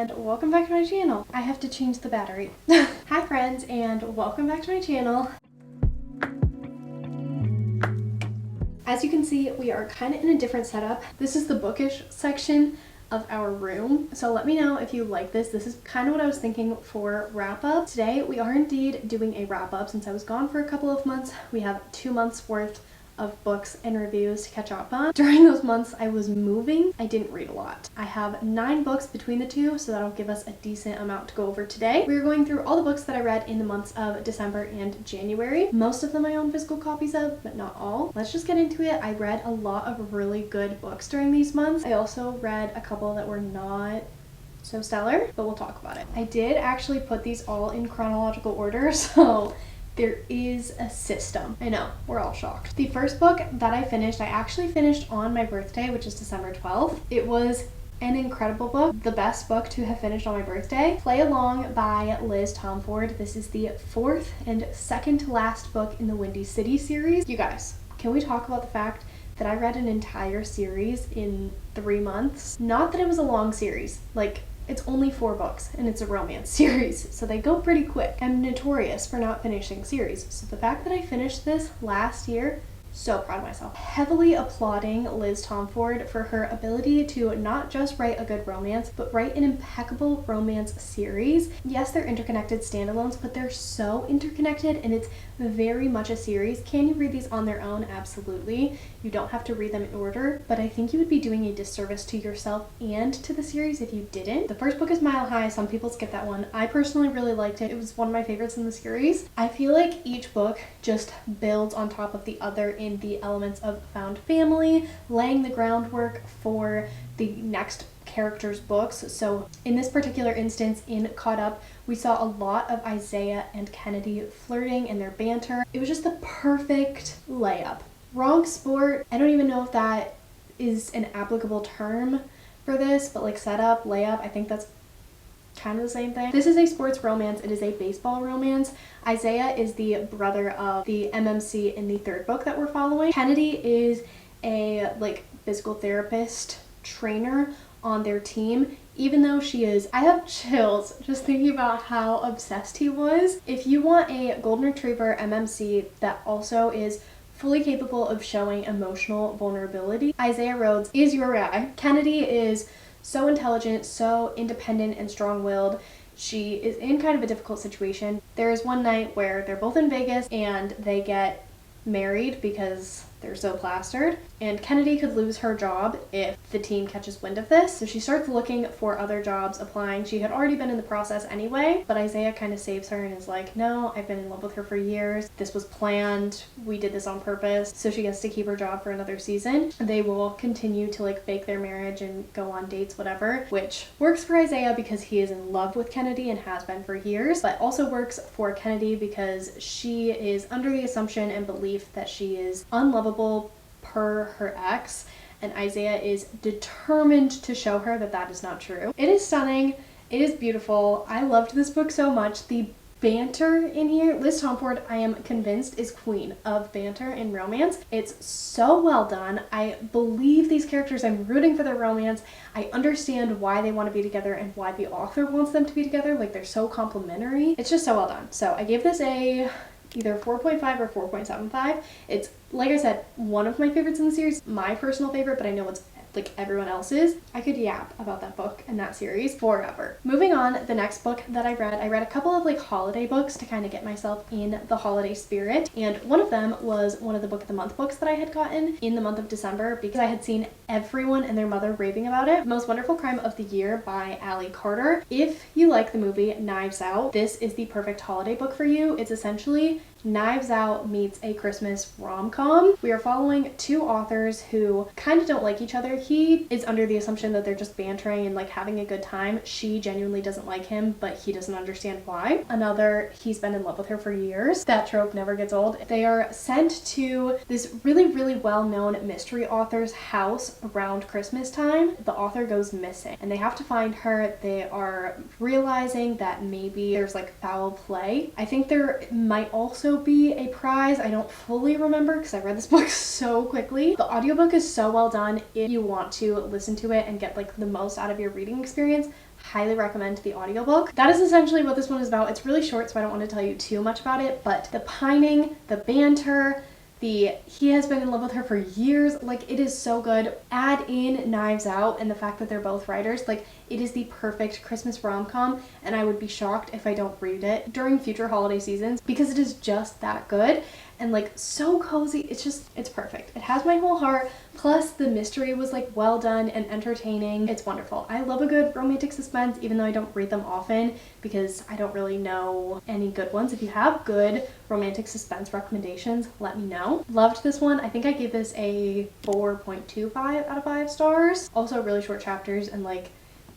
and welcome back to my channel. I have to change the battery. Hi friends and welcome back to my channel. As you can see, we are kind of in a different setup. This is the bookish section of our room. So let me know if you like this. This is kind of what I was thinking for wrap up. Today we are indeed doing a wrap up. Since I was gone for a couple of months, we have 2 months worth of books and reviews to catch up on. During those months I was moving, I didn't read a lot. I have 9 books between the two, so that'll give us a decent amount to go over today. We're going through all the books that I read in the months of December and January. Most of them I own physical copies of, but not all. Let's just get into it. I read a lot of really good books during these months. I also read a couple that were not so stellar, but we'll talk about it. I did actually put these all in chronological order, so there is a system. I know, we're all shocked. The first book that I finished, I actually finished on my birthday, which is December 12th. It was an incredible book, the best book to have finished on my birthday. Play Along by Liz Tomford. This is the 4th and second to last book in the Windy City series. You guys, can we talk about the fact that I read an entire series in 3 months? Not that it was a long series, like, it's only 4 books and it's a romance series, so they go pretty quick. I'm notorious for not finishing series, so the fact that I finished this last year, so proud of myself. Heavily applauding Liz Tomford for her ability to not just write a good romance, but write an impeccable romance series. Yes, they're interconnected standalones, but they're so interconnected and it's very much a series. Can you read these on their own? Absolutely. You don't have to read them in order, but I think you would be doing a disservice to yourself and to the series if you didn't. The first book is Mile High. Some people skip that one. I personally really liked it. It was one of my favorites in the series. I feel like each book just builds on top of the other in the elements of found family, laying the groundwork for the next characters' books. So in this particular instance, in Caught Up, we saw a lot of Isaiah and Kennedy flirting and their banter. It was just the perfect layup. Wrong sport, I don't even know if that is an applicable term for this, but like setup, layup, I think that's kind of the same thing. This is a sports romance. It is a baseball romance. Isaiah is the brother of the MMC in the 3rd book that we're following. Kennedy is a physical therapist trainer on their team, even though she is, I have chills just thinking about how obsessed he was. If you want a golden retriever MMC that also is fully capable of showing emotional vulnerability, Isaiah Rhodes is your guy. Kennedy is so intelligent, so independent and strong-willed. She is in kind of a difficult situation. There is one night where they're both in Vegas and they get married because they're so plastered, and Kennedy could lose her job if the team catches wind of this, so she starts looking for other jobs, applying. She had already been in the process anyway, but Isaiah kind of saves her and is like, no, I've been in love with her for years. This was planned. We did this on purpose. So she gets to keep her job for another season. They will continue to fake their marriage and go on dates, whatever, which works for Isaiah because he is in love with Kennedy and has been for years, but also works for Kennedy because she is under the assumption and belief that she is unlovable per her ex, and Isaiah is determined to show her that that is not true. It is stunning. It is beautiful. I loved this book so much. The banter in here, Liz Tomford, I am convinced, is queen of banter in romance. It's so well done. I believe these characters. I'm rooting for their romance. I understand why they want to be together and why the author wants them to be together. They're so complementary. It's just so well done. So I gave this a either 4.5 or 4.75. It's, like I said, one of my favorites in the series, my personal favorite, but I know it's everyone else's. I could yap about that book and that series forever. Moving on, the next book that I read a couple of holiday books to kind of get myself in the holiday spirit, and one of them was one of the book of the month books that I had gotten in the month of December because I had seen everyone and their mother raving about it. Most Wonderful Crime of the Year by Allie Carter. If you like the movie Knives Out, this is the perfect holiday book for you. It's essentially Knives Out meets a Christmas rom-com. We are following 2 authors who kind of don't like each other. He is under the assumption that they're just bantering and having a good time. She genuinely doesn't like him, but he doesn't understand why. Another, he's been in love with her for years. That trope never gets old. They are sent to this really, really well-known mystery author's house around Christmas time. The author goes missing and they have to find her. They are realizing that maybe there's foul play. I think there might also also be a prize. I don't fully remember because I read this book so quickly. The audiobook is so well done. If you want to listen to it and get like the most out of your reading experience, highly recommend the audiobook. That is essentially what this one is about. It's really short, so I don't want to tell you too much about it, but the pining, the banter, he has been in love with her for years, like it is so good. Add in Knives Out and the fact that they're both writers, like it is the perfect Christmas rom-com, and I would be shocked if I don't read it during future holiday seasons because it is just that good and like so cozy. It's perfect. It has my whole heart. Plus the mystery was like well done and entertaining. It's wonderful. I love a good romantic suspense, even though I don't read them often because I don't really know any good ones. If you have good romantic suspense recommendations, let me know. Loved this one. I think I gave this a 4.25 out of 5 stars. Also really short chapters and like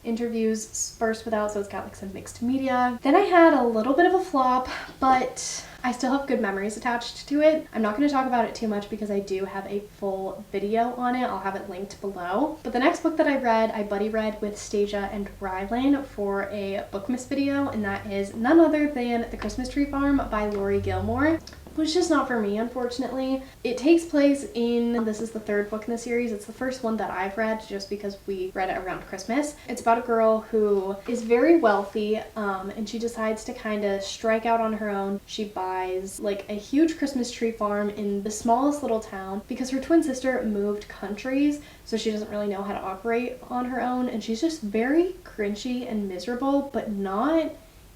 interviews spaced without, so it's got like some mixed media. Then I had a little bit of a flop, but I still have good memories attached to it. I'm not going to talk about it too much because I do have a full video on it. I'll have it linked below. But the next book that I read, I buddy read with Stasia and Rylan for a Bookmas video, and that is none other than The Christmas Tree Farm by Lori Gilmore. Was just not for me, unfortunately. It takes place this is the third book in the series. It's the first one that I've read just because we read it around Christmas. It's about a girl who is very wealthy and she decides to kind of strike out on her own. She buys like a huge Christmas tree farm in the smallest little town because her twin sister moved countries, so she doesn't really know how to operate on her own, and she's just very cringy and miserable, but not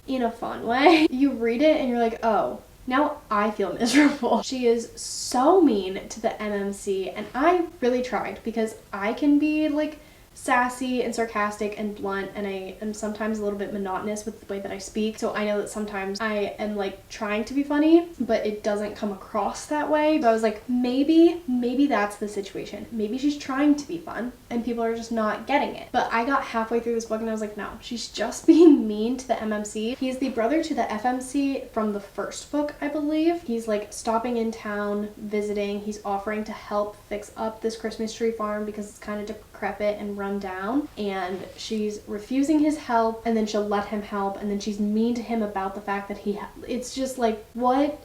in a fun way. You read it and you're like, oh, now I feel miserable. She is so mean to the MMC, and I really tried because I can be like sassy and sarcastic and blunt, and I am sometimes a little bit monotonous with the way that I speak, so I know that sometimes I am like trying to be funny but it doesn't come across that way. So I was like, maybe that's the situation. Maybe she's trying to be fun and people are just not getting it. But I got halfway through this book and I was like, no, she's just being mean to the MMC. He's the brother to the FMC from the first book, I believe. He's like stopping in town, visiting. He's offering to help fix up this Christmas tree farm because it's kind of decrepit and run down, and she's refusing his help, and then she'll let him help, and then she's mean to him about the fact that it's just like, what?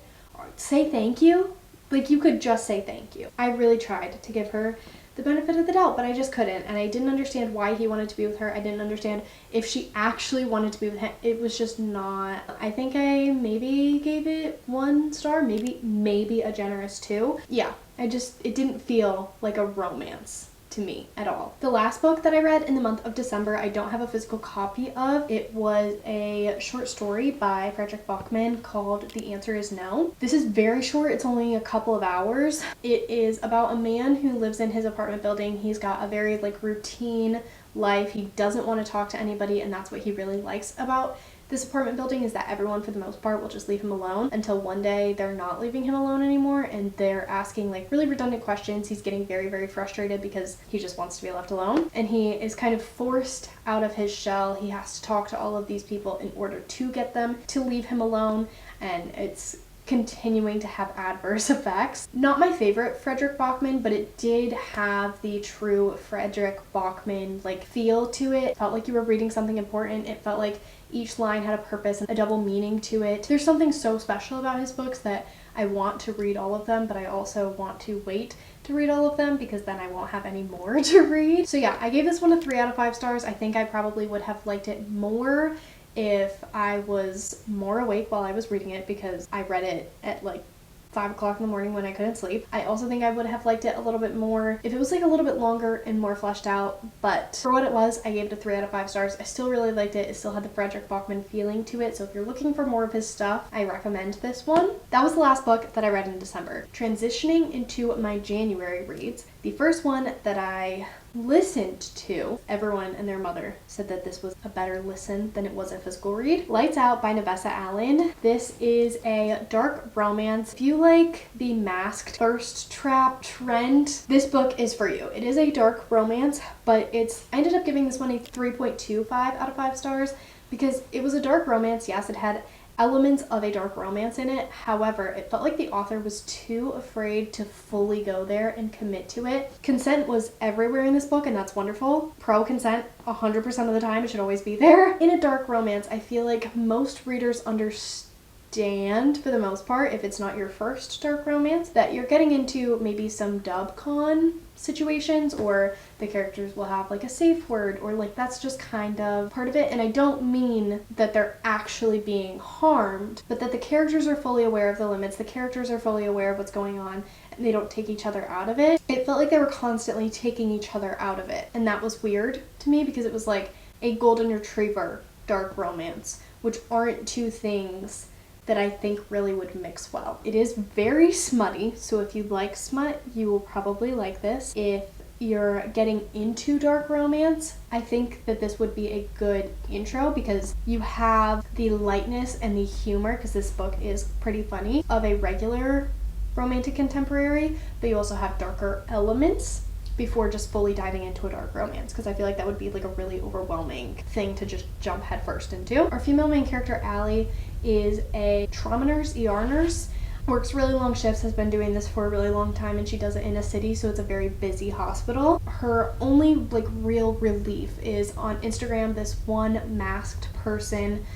Say thank you? Like, you could just say thank you. I really tried to give her the benefit of the doubt, but I just couldn't, and I didn't understand why he wanted to be with her. I didn't understand if she actually wanted to be with him. It was just not. I think I maybe gave it 1 star, maybe a generous 2. Yeah, it didn't feel like a romance to me at all. The last book that I read in the month of December, I don't have a physical copy of. It was a short story by Frederick Bachman called The Answer Is No. This is very short. It's only a couple of hours. It is about a man who lives in his apartment building. He's got a very like routine life. He doesn't want to talk to anybody, and that's what he really likes about this apartment building, is that everyone for the most part will just leave him alone until one day they're not leaving him alone anymore and they're asking like really redundant questions. He's getting very, very frustrated because he just wants to be left alone, and he is kind of forced out of his shell. He has to talk to all of these people in order to get them to leave him alone, and it's continuing to have adverse effects. Not my favorite Frederick Bachman, but it did have the true Frederick Bachman like feel to it. It felt like you were reading something important. It felt like each line had a purpose and a double meaning to it. There's something so special about his books that I want to read all of them, but I also want to wait to read all of them because then I won't have any more to read. So yeah, I gave this one a 3 out of 5 stars. I think I probably would have liked it more if I was more awake while I was reading it, because I read it at like 5 o'clock in the morning when I couldn't sleep. I also think I would have liked it a little bit more if it was like a little bit longer and more fleshed out, but for what it was, I gave it a 3 out of 5 stars. I still really liked it. It still had the Frederick Bachman feeling to it, so if you're looking for more of his stuff, I recommend this one. That was the last book that I read in December. Transitioning into my January reads, the first one that I listened to, everyone and their mother said that this was a better listen than it was a physical read. Lights Out by Navessa Allen. This is a dark romance. If you like the masked thirst trap trend, this book is for you. It is a dark romance, but I ended up giving this one a 3.25 out of 5 stars because it was a dark romance. Yes, it had elements of a dark romance in it. However, it felt like the author was too afraid to fully go there and commit to it. Consent was everywhere in this book, and that's wonderful. Pro consent 100% of the time. It should always be there. In a dark romance, I feel like most readers understand understand for the most part, if it's not your first dark romance, that you're getting into maybe some dub con situations, or the characters will have like a safe word, or like that's just kind of part of it. And I don't mean that they're actually being harmed, but that the characters are fully aware of the limits, the characters are fully aware of what's going on, and they don't take each other out of it. It felt like they were constantly taking each other out of it, and that was weird to me because it was like a golden retriever dark romance, which aren't two things that I think really would mix well. It is very smutty, so if you like smut, you will probably like this. If you're getting into dark romance, I think that this would be a good intro because you have the lightness and the humor, because this book is pretty funny, of a regular romantic contemporary, but you also have darker elements before just fully diving into a dark romance, because I feel like that would be like a really overwhelming thing to just jump headfirst into. Our female main character, Allie, is a trauma nurse, ER nurse, works really long shifts, has been doing this for a really long time, and she does it in a city, so it's a very busy hospital. Her only like real relief is on Instagram, this one masked person,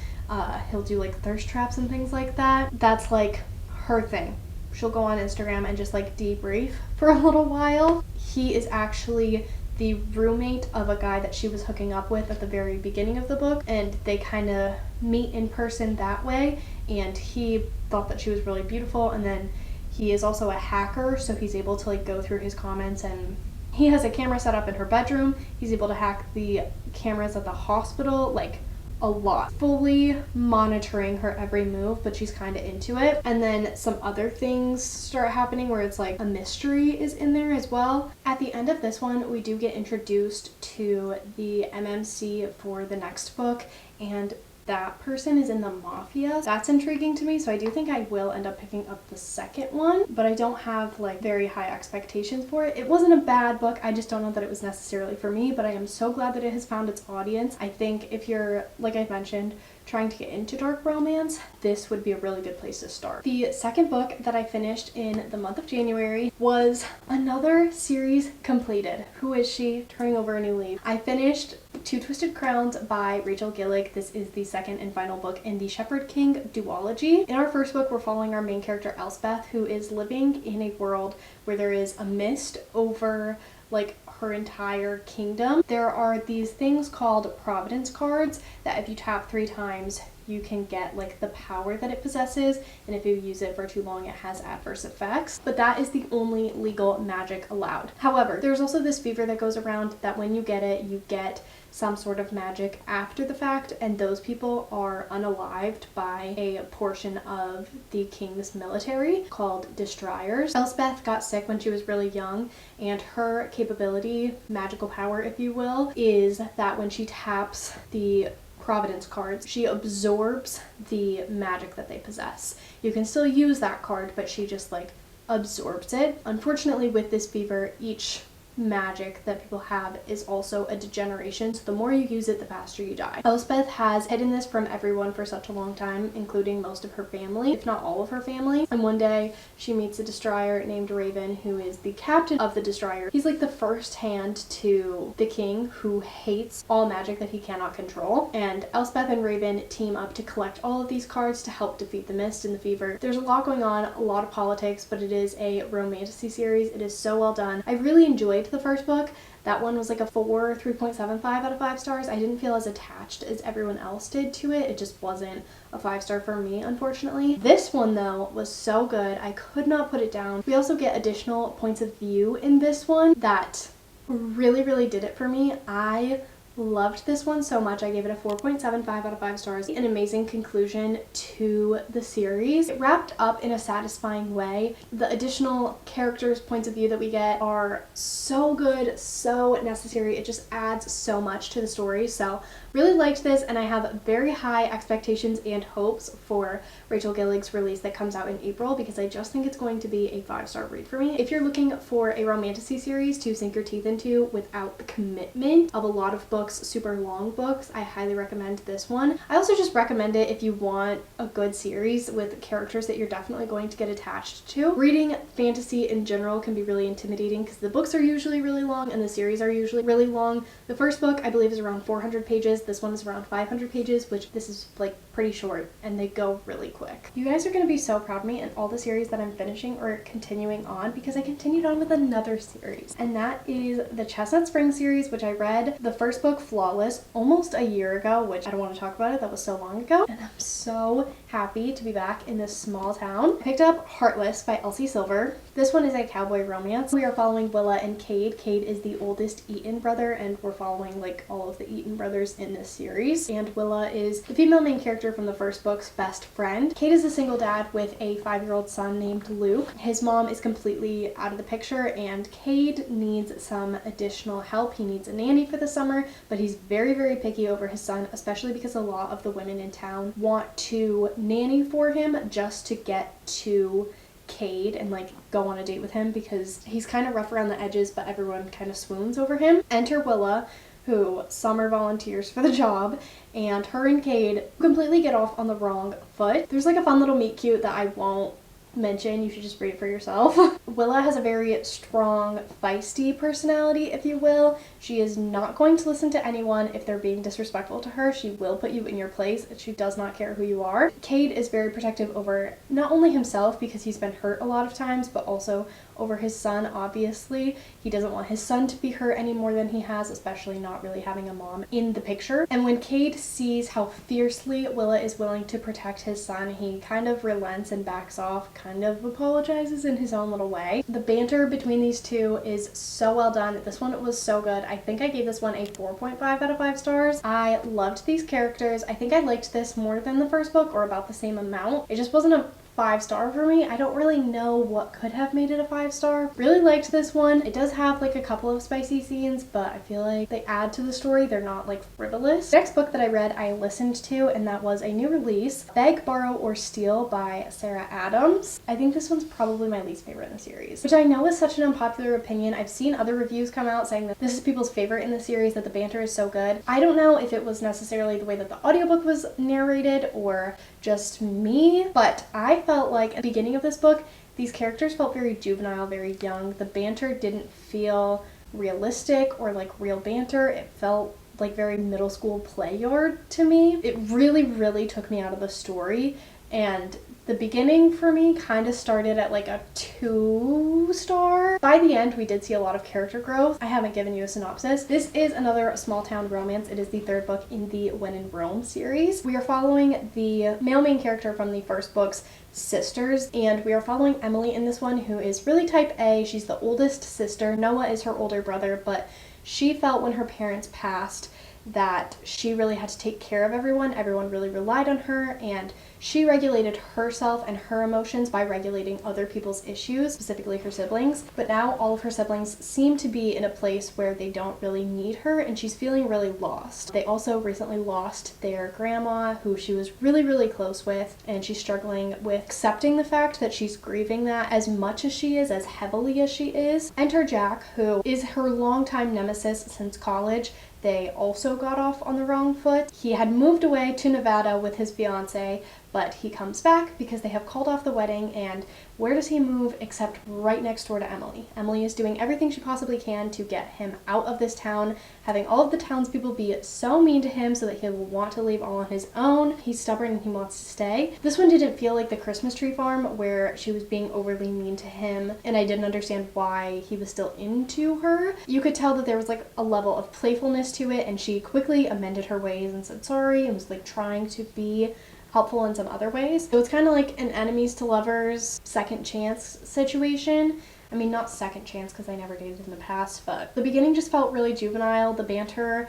he'll do like thirst traps and things like that. That's like her thing. She'll go on Instagram and just like debrief for a little while. He is actually the roommate of a guy that she was hooking up with at the very beginning of the book, and they kind of meet in person that way, and he thought that she was really beautiful, and then he is also a hacker, so he's able to like go through his comments, and he has a camera set up in her bedroom. He's able to hack the cameras at the hospital, like a lot, fully monitoring her every move, but she's kind of into it. And then some other things start happening where it's like a mystery is in there as well. At the end of this one, we do get introduced to the MMC for the next book, and that person is in the mafia. That's intriguing to me, so I do think I will end up picking up the second one, but I don't have like very high expectations for it. It wasn't a bad book, I just don't know that it was necessarily for me, but I am so glad that it has found its audience. I think if you're, like I mentioned, trying to get into dark romance, this would be a really good place to start. The second book that I finished in the month of January was another series completed. Who is she? Turning over a new leaf. I finished Two Twisted Crowns by Rachel Gillig. This is the second and final book in the Shepherd King duology. In our first book, we're following our main character Elspeth, who is living in a world where there is a mist over like her entire kingdom. There are these things called Providence cards that if you tap 3 times, you can get like the power that it possesses, and if you use it for too long, it has adverse effects. But that is the only legal magic allowed. However, there's also this fever that goes around that when you get it, you get some sort of magic after the fact, and those people are unalived by a portion of the king's military called destroyers. Elspeth got sick when she was really young, and her capability, magical power if you will, is that when she taps the Providence cards, she absorbs the magic that they possess. You can still use that card, but she just like absorbs it. Unfortunately, with this fever, each magic that people have is also a degeneration, so the more you use it, the faster you die. Elspeth has hidden this from everyone for such a long time, including most of her family, if not all of her family, and one day she meets a destroyer named Raven, who is the captain of the destroyer. He's like the first hand to the king, who hates all magic that he cannot control, and Elspeth and Raven team up to collect all of these cards to help defeat the mist and the fever. There's a lot going on, a lot of politics, but it is a romantasy series. It is so well done. I really enjoyed the first book. That one was like a 3.75 out of 5 stars. I didn't feel as attached as everyone else did to it. It just wasn't a 5-star for me, unfortunately. This one though was so good. I could not put it down. We also get additional points of view in this one that really did it for me. I loved this one so much. I gave it a 4.75 out of 5 stars. An amazing conclusion to the series. It wrapped up in a satisfying way. The additional characters' points of view that we get are so good, so necessary. It just adds so much to the story. So really liked this, and I have very high expectations and hopes for Rachel Gillig's release that comes out in April, because I just think it's going to be a 5-star read for me. If you're looking for a romantasy series to sink your teeth into without the commitment of a lot of books, super long books, I highly recommend this one. I also just recommend it if you want a good series with characters that you're definitely going to get attached to. Reading fantasy in general can be really intimidating because the books are usually really long and the series are usually really long. The first book I believe is around 400 pages. This one is around 500 pages, which this is like pretty short and they go really quick. You guys are going to be so proud of me and all the series that I'm finishing or continuing on, because I continued on with another series, and that is the Chestnut Spring series, which I read the first book, Flawless, almost a year ago, which I don't want to talk about it, that was so long ago, and I'm so happy to be back in this small town. I picked up Heartless by Elsie Silver. This one is a cowboy romance. We are following Willa and Cade. Cade is the oldest Eaton brother, and we're following like all of the Eaton brothers in this series, and Willa is the female main character from the first book's best friend. Cade is a single dad with a 5-year-old son named Luke. His mom is completely out of the picture, and Cade needs some additional help. He needs a nanny for the summer, but he's very, very picky over his son, especially because a lot of the women in town want to nanny for him just to get to Cade and like go on a date with him, because he's kind of rough around the edges, but everyone kind of swoons over him. Enter Willa, who summer volunteers for the job, and her and Cade completely get off on the wrong foot. There's like a fun little meet cute that I won't mention, you should just read it for yourself. Willa has a very strong, feisty personality, if you will. She is not going to listen to anyone if they're being disrespectful to her. She will put you in your place, and she does not care who you are. Cade is very protective over not only himself, because he's been hurt a lot of times, but also over his son, obviously. He doesn't want his son to be hurt any more than he has, especially not really having a mom in the picture. And when Cade sees how fiercely Willa is willing to protect his son, he kind of relents and backs off, kind of apologizes in his own little way. The banter between these two is so well done. This one was so good. I think I gave this one a 4.5 out of 5 stars. I loved these characters. I think I liked this more than the first book, or about the same amount. It just wasn't a 5-star for me. I don't really know what could have made it a 5-star. Really liked this one. It does have like a couple of spicy scenes, but I feel like they add to the story. They're not like frivolous. The next book that I read, I listened to, and that was a new release, Beg, Borrow, or Steal by Sarah Adams. I think this one's probably my least favorite in the series, which I know is such an unpopular opinion. I've seen other reviews come out saying that this is people's favorite in the series, that the banter is so good. I don't know if it was necessarily the way that the audiobook was narrated or just me, but I felt like at the beginning of this book, these characters felt very juvenile, very young. The banter didn't feel realistic or like real banter. It felt like very middle school play yard to me. It really, really took me out of the story, and the beginning for me kind of started at like a 2-star. By the end, we did see a lot of character growth. I haven't given you a synopsis. This is another small town romance. It is the 3rd book in the When in Rome series. We are following the male main character from the first book's sisters, and we are following Emily in this one, who is really type A. She's the oldest sister. Noah is her older brother, but she felt when her parents passed that she really had to take care of everyone. Everyone really relied on her, and she regulated herself and her emotions by regulating other people's issues, specifically her siblings. But now all of her siblings seem to be in a place where they don't really need her, and she's feeling really lost. They also recently lost their grandma, who she was really, really close with, and she's struggling with accepting the fact that she's grieving that as much as she is, as heavily as she is. Enter Jack, who is her longtime nemesis since college. They also got off on the wrong foot. He had moved away to Nevada with his fiance, but he comes back because they have called off the wedding, and where does he move except right next door to Emily? Emily is doing everything she possibly can to get him out of this town, having all of the townspeople be so mean to him so that he will want to leave all on his own. He's stubborn and he wants to stay. This one didn't feel like the Christmas Tree Farm, where she was being overly mean to him, and I didn't understand why he was still into her. You could tell that there was like a level of playfulness to it, and she quickly amended her ways and said sorry and was like trying to be helpful in some other ways. So it's kind of like an enemies to lovers second chance situation. I mean, not second chance because I never dated in the past, but the beginning just felt really juvenile. The banter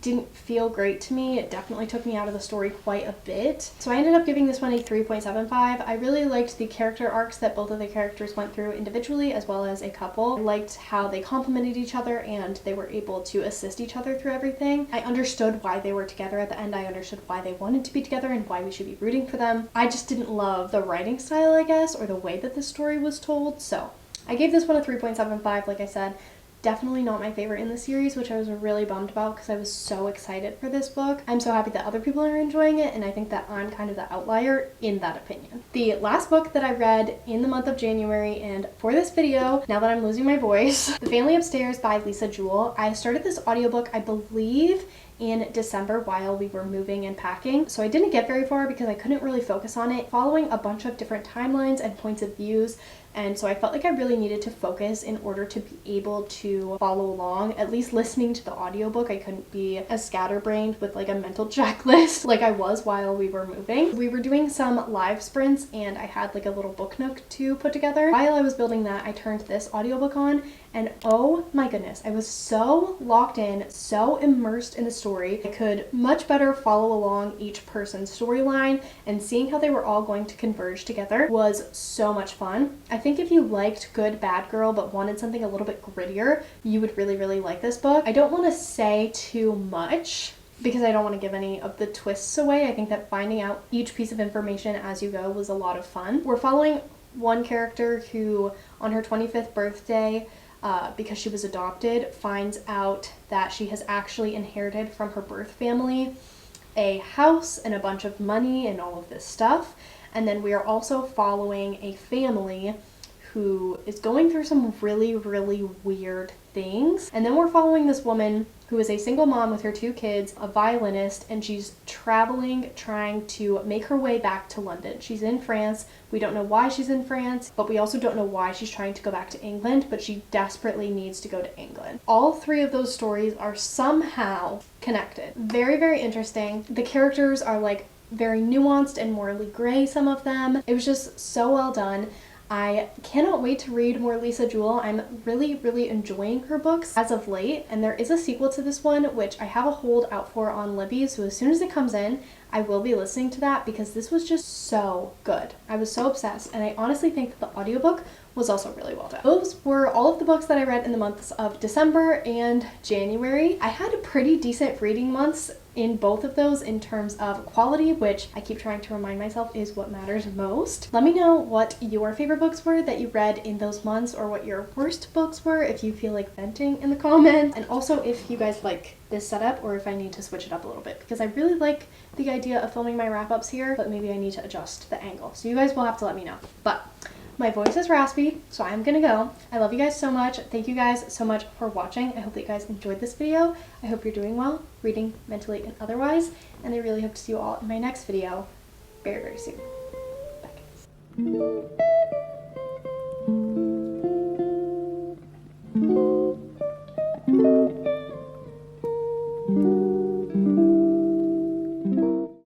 didn't feel great to me. It definitely took me out of the story quite a bit. So I ended up giving this one a 3.75. I really liked the character arcs that both of the characters went through individually as well as a couple. I liked how they complemented each other and they were able to assist each other through everything. I understood why they were together at the end. I understood why they wanted to be together and why we should be rooting for them. I just didn't love the writing style, I guess, or the way that the story was told. So I gave this one a 3.75, like I said. Definitely not my favorite in the series, which I was really bummed about because I was so excited for this book. I'm so happy that other people are enjoying it, and I think that I'm kind of the outlier in that opinion. The last book that I read in the month of January, and for this video, now that I'm losing my voice, The Family Upstairs by Lisa Jewell. I started this audiobook, I believe, in December while we were moving and packing. So I didn't get very far because I couldn't really focus on it, following a bunch of different timelines and points of views. And so I felt like I really needed to focus in order to be able to follow along, at least listening to the audiobook. I couldn't be as scatterbrained with like a mental checklist like I was while we were moving. We were doing some live sprints and I had like a little book nook to put together. While I was building that, I turned this audiobook on and oh my goodness, I was so locked in, so immersed in the story. I could much better follow along each person's storyline, and seeing how they were all going to converge together was so much fun. I think if you liked Good Bad Girl but wanted something a little bit grittier, you would really, really like this book. I don't want to say too much because I don't want to give any of the twists away. I think that finding out each piece of information as you go was a lot of fun. We're following one character who, on her 25th birthday, because she was adopted, finds out that she has actually inherited from her birth family a house and a bunch of money and all of this stuff. And then we are also following a family who is going through some really, really weird things. And then we're following this woman who is a single mom with her 2 kids, a violinist, and she's traveling, trying to make her way back to London. She's in France. We don't know why she's in France, but we also don't know why she's trying to go back to England, but she desperately needs to go to England. All 3 of those stories are somehow connected. Very, very interesting. The characters are like very nuanced and morally gray, some of them. It was just so well done. I cannot wait to read more Lisa Jewell. I'm really, really enjoying her books as of late, and there is a sequel to this one, which I have a hold out for on Libby, so as soon as it comes in, I will be listening to that because this was just so good. I was so obsessed, and I honestly think that the audiobook was also really well done. Those were all of the books that I read in the months of December and January. I had pretty decent reading months in both of those in terms of quality, which I keep trying to remind myself is what matters most. Let me know what your favorite books were that you read in those months, or what your worst books were if you feel like venting in the comments. And also if you guys like this setup or if I need to switch it up a little bit, because I really like the idea of filming my wrap-ups here, but maybe I need to adjust the angle. So you guys will have to let me know. But my voice is raspy, so I'm gonna go. I love you guys so much. Thank you guys so much for watching. I hope that you guys enjoyed this video. I hope you're doing well, reading, mentally, and otherwise. And I really hope to see you all in my next video very, very soon. Bye, guys.